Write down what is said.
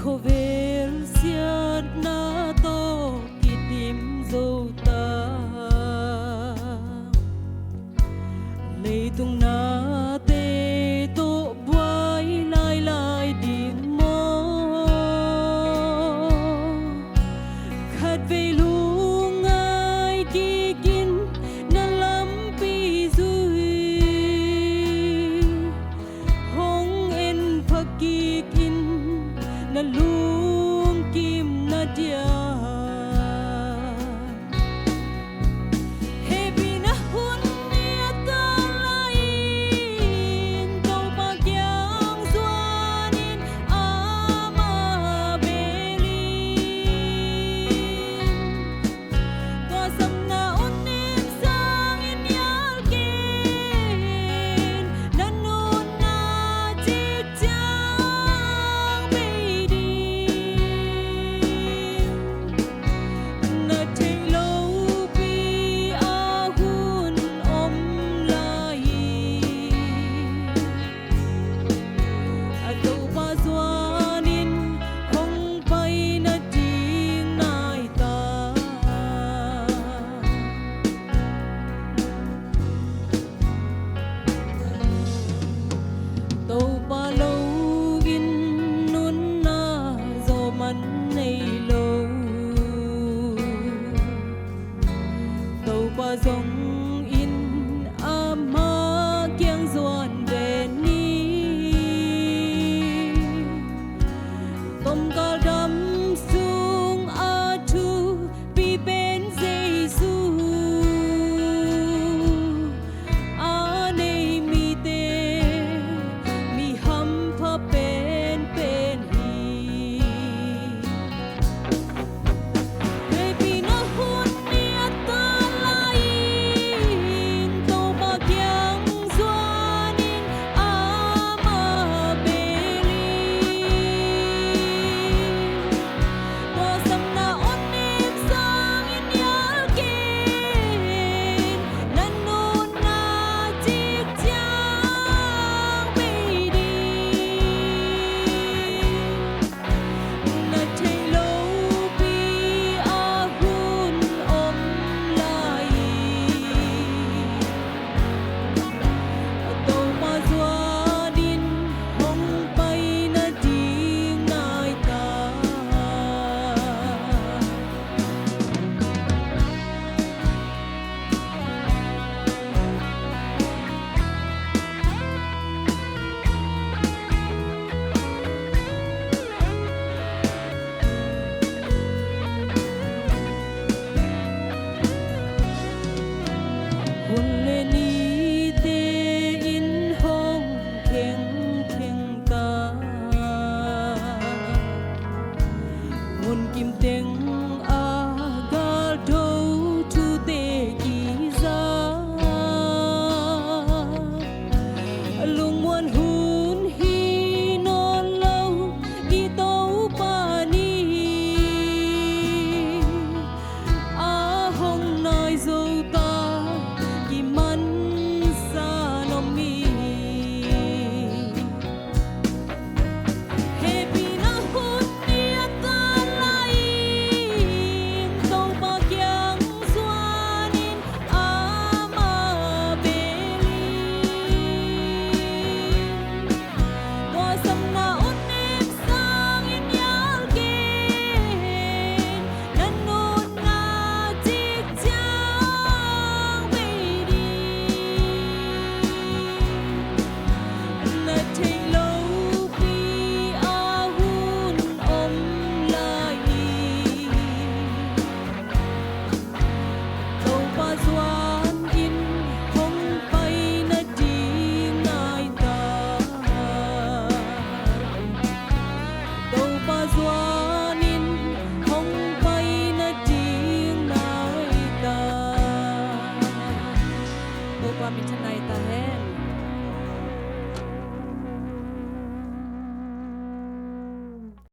khovel siat na to kitim zo ta leitung na te to buai lai lai ding mo khat ve lung ai ki kin na lam pi zui hong en phaki kin na lung kim na dia dòng in ama kiang zuan về ni tom ka dam sung a tu pi ben jesu a nei mi te mi ham pha pen pen hi baby na hun ni ata kim tiếng a ga đâu tu te ki za lung muan hun hi non lâu ki tau pa ni a hong nai zo ta ki man sa no mi qua mình chân này ta hết